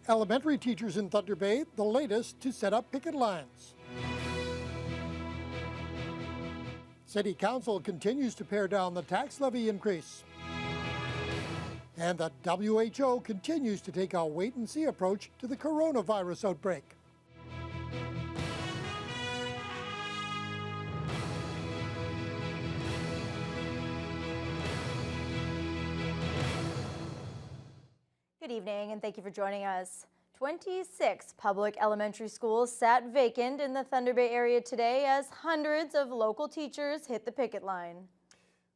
Elementary teachers in Thunder Bay, the latest to set up picket lines. City Council continues to pare down the tax levy increase. And the WHO continues to take a wait-and-see approach to the coronavirus outbreak. Good evening, and thank you for joining us. 26 public elementary schools sat vacant in the Thunder Bay area today as hundreds of local teachers hit the picket line.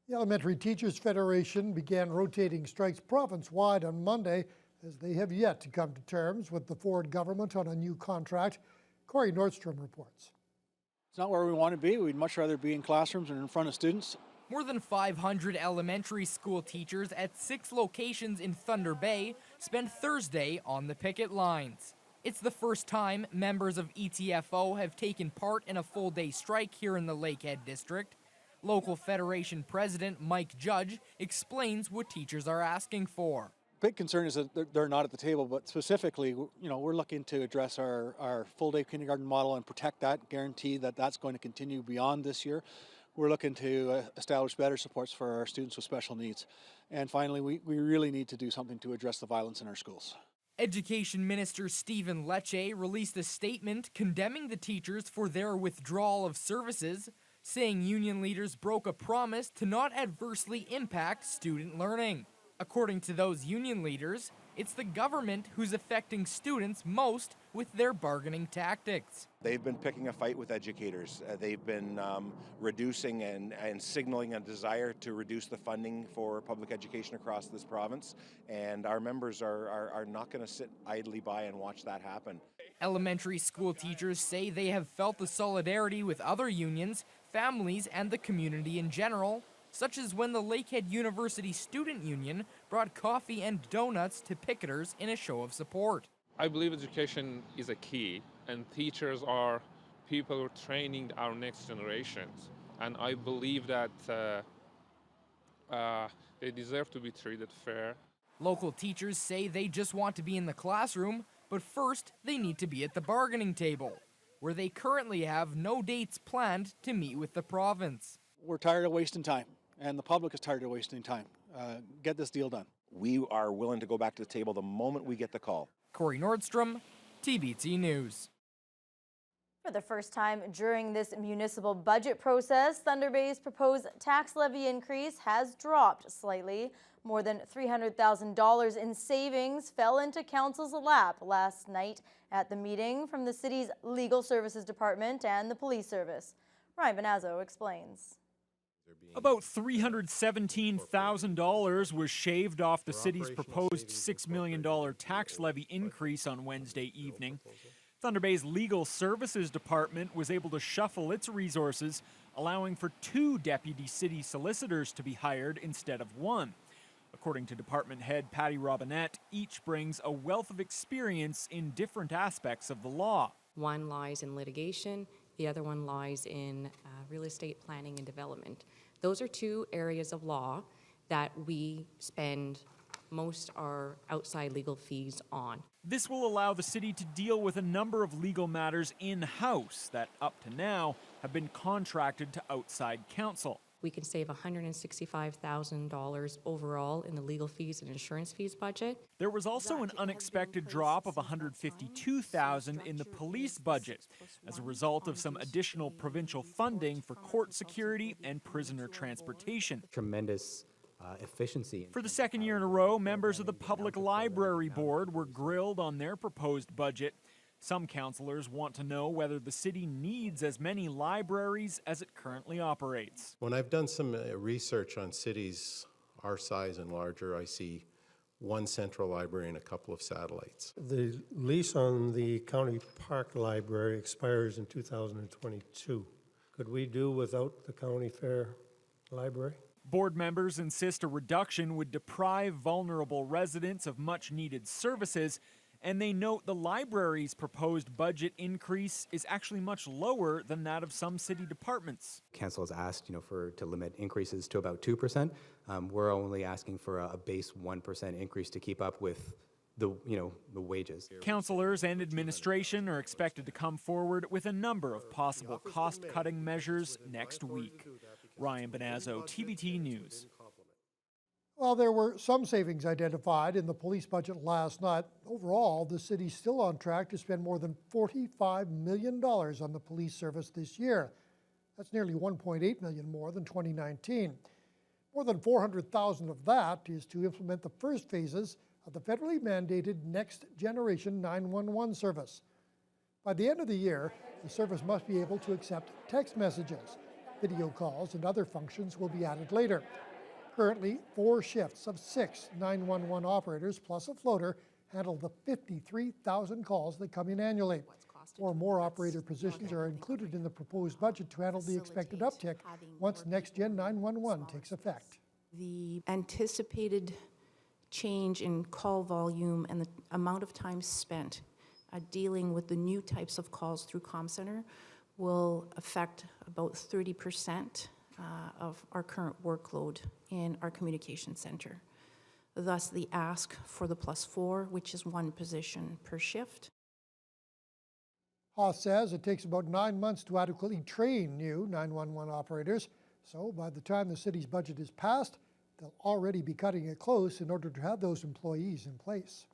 The Elementary Teachers Federation began rotating strikes province-wide on Monday as they have yet to come to terms with the Ford government on a new contract. Corey Nordstrom reports. It's not where we want to be. We'd much rather be in classrooms and in front of students. More than 500 elementary school teachers at 6 locations in Thunder Bay spent Thursday on the picket lines. It's the first time members of ETFO have taken part in a full-day strike here in the Lakehead district. Local Federation President Mike Judge explains what teachers are asking for. Big concern is that they're not at the table, but specifically, we're looking to address our full-day kindergarten model and protect that, guarantee that that's going to continue beyond this year. We're looking to establish better supports for our students with special needs. And finally, we really need to do something to address the violence in our schools. Education Minister Stephen Lecce released a statement condemning the teachers for their withdrawal of services, saying union leaders broke a promise to not adversely impact student learning. According to those union leaders, it's the government who's affecting students most with their bargaining tactics. They've been picking a fight with educators. They've been reducing and signaling a desire to reduce the funding for public education across this province. And our members are not going to sit idly by and watch that happen. Elementary school teachers say they have felt the solidarity with other unions, families, and the community in general, such as when the Lakehead University Student Union brought coffee and donuts to picketers in a show of support. I believe education is a key, and teachers are people training our next generations. And I believe that they deserve to be treated fair. Local teachers say they just want to be in the classroom, but first they need to be at the bargaining table, where they currently have no dates planned to meet with the province. We're tired of wasting time, and the public is tired of wasting time. Get this deal done. We are willing to go back to the table the moment we get the call. Corey Nordstrom, TBT News. For the first time during this municipal budget process, Thunder Bay's proposed tax levy increase has dropped slightly. More than $300,000 in savings fell into council's lap last night at the meeting from the city's Legal Services Department and the Police Service. Ryan Bonazzo explains. About $317,000 was shaved off the city's proposed $6 million tax levy increase on Wednesday evening. Thunder Bay's Legal Services Department was able to shuffle its resources, allowing for 2 deputy city solicitors to be hired instead of 1. According to department head Patty Robinette, each brings a wealth of experience in different aspects of the law. One lies in litigation, the other one lies in real estate planning and development. Those are 2 areas of law that we spend most our outside legal fees on. This will allow the city to deal with a number of legal matters in-house that, up to now, have been contracted to outside counsel. We can save $165,000 overall in the legal fees and insurance fees budget. There was also an unexpected drop of $152,000 in the police budget as a result of some additional provincial funding for court security and prisoner transportation. Tremendous efficiency. For the second year in a row, members of the Public Library Board were grilled on their proposed budget. Some councillors want to know whether the city needs as many libraries as it currently operates. When I've done some research on cities our size and larger, I see 1 central library and a couple of satellites. The lease on the County Park Library expires in 2022. Could we do without the County Fair Library? Board members insist a reduction would deprive vulnerable residents of much-needed services, and they note the library's proposed budget increase is actually much lower than that of some city departments. Council has asked, to limit increases to about 2%. We're only asking for a base 1% increase to keep up with the wages. Councillors and administration are expected to come forward with a number of possible cost-cutting measures next week. Ryan Benazzo, TVT News. While there were some savings identified in the police budget last night, overall, the city's still on track to spend more than $45 million on the police service this year. That's nearly $1.8 million more than 2019. More than $400,000 of that is to implement the first phases of the federally mandated Next Generation 911 service. By the end of the year, the service must be able to accept text messages. Video calls and other functions will be added later. Currently, 4 shifts of 6 911 operators plus a floater handle the 53,000 calls that come in annually. 4 more operator positions are included in the proposed budget to handle the expected uptick once Next Gen 911 takes effect. The anticipated change in call volume and the amount of time spent dealing with the new types of calls through CommCenter will affect about 30% of our current workload in our communication center. Thus, the ask for the +4, which is 1 position per shift. Haas says it takes about 9 months to adequately train new 911 operators, so by the time the city's budget is passed, they'll already be cutting it close in order to have those employees in place.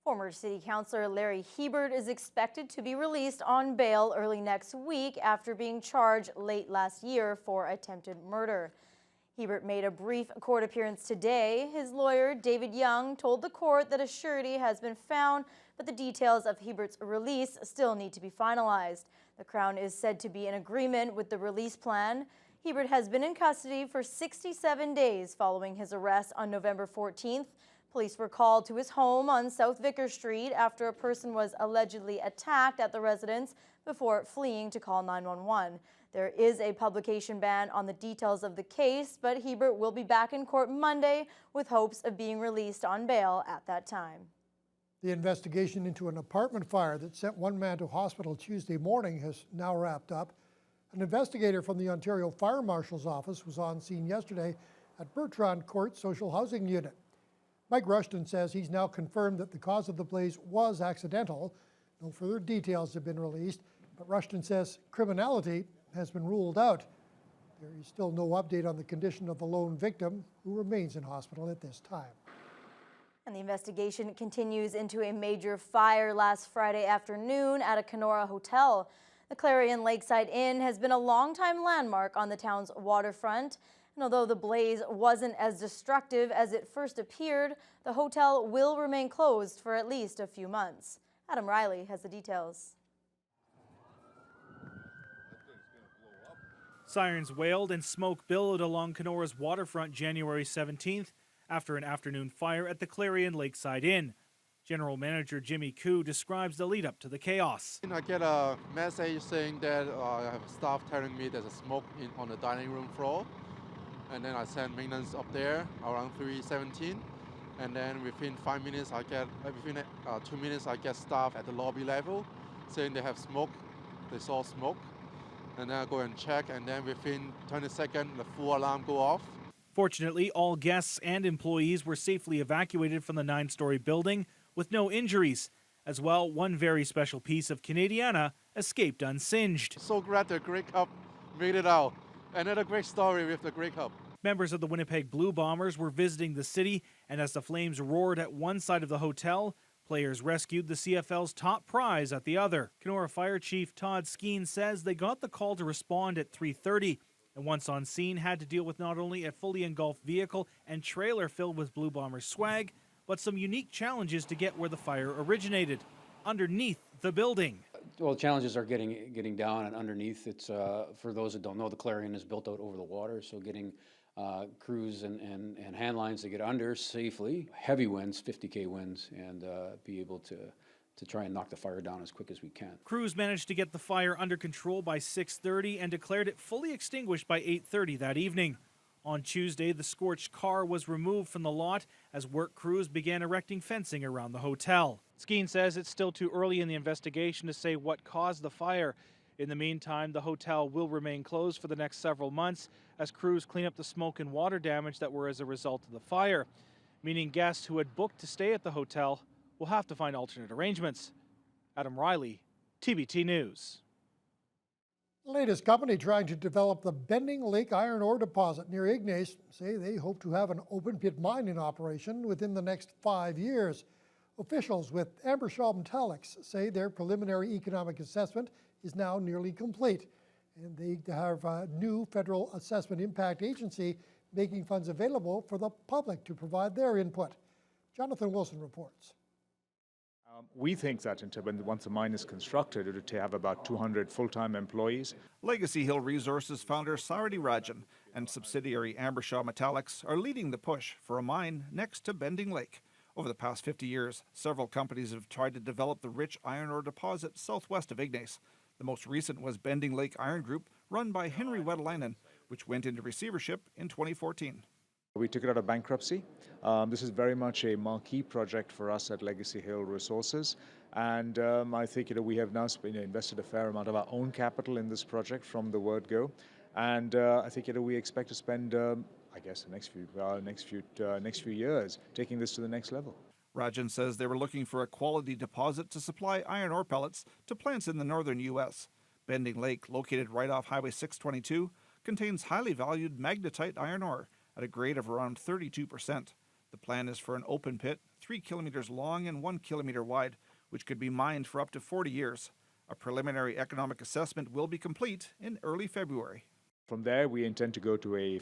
Former City Councilor Larry Hebert is expected to be released on bail early next week after being charged late last year for attempted murder. Hebert made a brief court appearance today. His lawyer, David Young, told the court that a surety has been found, but the details of Hebert's release still need to be finalized. The Crown is said to be in agreement with the release plan. Hebert has been in custody for 67 days following his arrest on November 14th. Police were called to his home on South Vicar Street after a person was allegedly attacked at the residence before fleeing to call 911. There is a publication ban on the details of the case, but Hebert will be back in court Monday with hopes of being released on bail at that time. The investigation into an apartment fire that sent 1 man to hospital Tuesday morning has now wrapped up. An investigator from the Ontario Fire Marshal's office was on scene yesterday at Bertrand Court Social Housing Unit. Mike Rushton says he's now confirmed that the cause of the blaze was accidental. No further details have been released, but Rushton says criminality has been ruled out. There is still no update on the condition of the lone victim, who remains in hospital at this time. And the investigation continues into a major fire last Friday afternoon at a Kenora hotel. The Clarion Lakeside Inn has been a longtime landmark on the town's waterfront. And although the blaze wasn't as destructive as it first appeared, the hotel will remain closed for at least a few months. Adam Riley has the details. Sirens wailed and smoke billowed along Kenora's waterfront January 17th after an afternoon fire at the Clarion Lakeside Inn. General Manager Jimmy Koo describes the lead up to the chaos. I get a message saying that I have staff telling me there's a smoke on the dining room floor. And then I send maintenance up there around 3:17. And then within 5 minutes, within 2 minutes, I get staff at the lobby level saying they have smoke. They saw smoke. And then I go and check, and then within 20 seconds, the full alarm go off. Fortunately, all guests and employees were safely evacuated from the 9-story building with no injuries. As well, one very special piece of Canadiana escaped unsinged. So glad the Grey Cup made it out. Another great story with the Grey Cup. Members of the Winnipeg Blue Bombers were visiting the city, and as the flames roared at one side of the hotel, players rescued the CFL's top prize at the other. Kenora Fire Chief Todd Skeen says they got the call to respond at 3:30, and once on scene had to deal with not only a fully engulfed vehicle and trailer filled with Blue Bombers swag, but some unique challenges to get where the fire originated, underneath the building. Well, challenges are getting down and underneath. It's for those that don't know, the Clarion is built out over the water, so getting crews and hand lines to get under safely. Heavy winds, 50K winds, and be able to try and knock the fire down as quick as we can. Crews managed to get the fire under control by 6:30 and declared it fully extinguished by 8:30 that evening. On Tuesday, the scorched car was removed from the lot as work crews began erecting fencing around the hotel. Skeen says it's still too early in the investigation to say what caused the fire. In the meantime, the hotel will remain closed for the next several months as crews clean up the smoke and water damage that were as a result of the fire. meaning guests who had booked to stay at the hotel will have to find alternate arrangements. Adam Riley, TBT News. The latest company trying to develop the Bending Lake iron ore deposit near Ignace say they hope to have an open pit mine in operation within the next 5 years. Officials with Ambershaw Metallics say their preliminary economic assessment is now nearly complete, and they have a new federal assessment impact agency making funds available for the public to provide their input. Jonathan Wilson reports. We think that once the mine is constructed, it would have about 200 full-time employees. Legacy Hill Resources founder Saradi Rajan and subsidiary Ambershaw Metallics are leading the push for a mine next to Bending Lake. Over the past 50 years, several companies have tried to develop the rich iron ore deposit southwest of Ignace. The most recent was Bending Lake Iron Group, run by Henry Wedelainen, which went into receivership in 2014. We took it out of bankruptcy. This is very much a marquee project for us at Legacy Hill Resources. And I think we have now invested a fair amount of our own capital in this project from the word go. And I think we expect to spend, I guess, the next few years taking this to the next level. Rajan says they were looking for a quality deposit to supply iron ore pellets to plants in the northern U.S. Bending Lake, located right off Highway 622, contains highly valued magnetite iron ore at a grade of around 32%. The plan is for an open pit, 3 kilometers long and 1 kilometer wide, which could be mined for up to 40 years. A preliminary economic assessment will be complete in early February. From there, we intend to go to a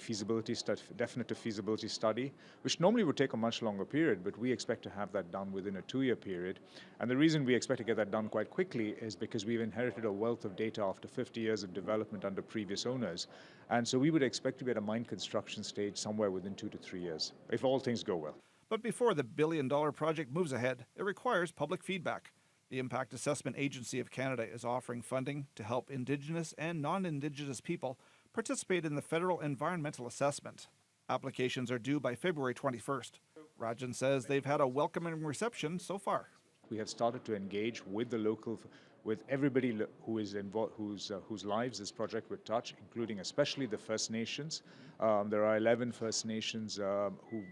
definitive feasibility study, which normally would take a much longer period, but we expect to have that done within a 2-year period. And the reason we expect to get that done quite quickly is because we've inherited a wealth of data after 50 years of development under previous owners. And so we would expect to be at a mine construction stage somewhere within 2 to 3 years, if all things go well. But before the billion-dollar project moves ahead, it requires public feedback. The Impact Assessment Agency of Canada is offering funding to help Indigenous and non-Indigenous people participate in the federal environmental assessment. Applications are due by February 21st. Rajan says they've had a welcoming reception so far. We have started to engage with the local, with everybody who is involved, whose lives this project would touch, including especially the First Nations. There are 11 First Nations who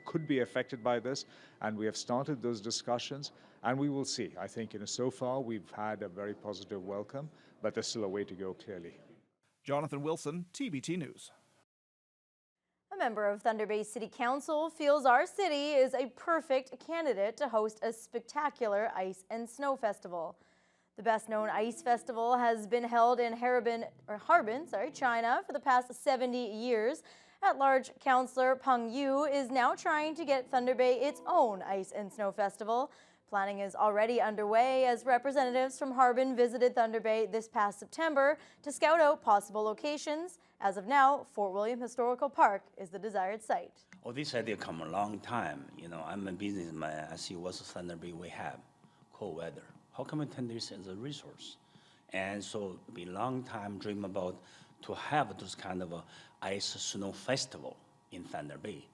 could be affected by this, and we have started those discussions, and we will see. I think so far we've had a very positive welcome, but there's still a way to go, clearly. Jonathan Wilson, TBT News. A member of Thunder Bay City Council feels our city is a perfect candidate to host a spectacular ice and snow festival. The best-known ice festival has been held in Harbin, China for the past 70 years. At-large Councillor Peng Yu is now trying to get Thunder Bay its own ice and snow festival. Planning is already underway as representatives from Harbin visited Thunder Bay this past September to scout out possible locations. As of now, Fort William Historical Park is the desired site. Oh, this idea come a long time. I'm a businessman. I see what's Thunder Bay we have, cold weather. How can we turn this as a resource? And so we long time dream about to have this kind of a ice snow festival in Thunder Bay.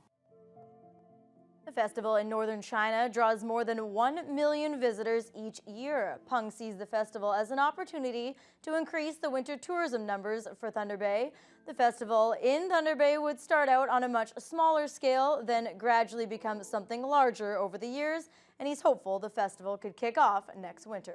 The festival in northern China draws more than 1 million visitors each year. Peng sees the festival as an opportunity to increase the winter tourism numbers for Thunder Bay. The festival in Thunder Bay would start out on a much smaller scale, then gradually become something larger over the years, and he's hopeful the festival could kick off next winter.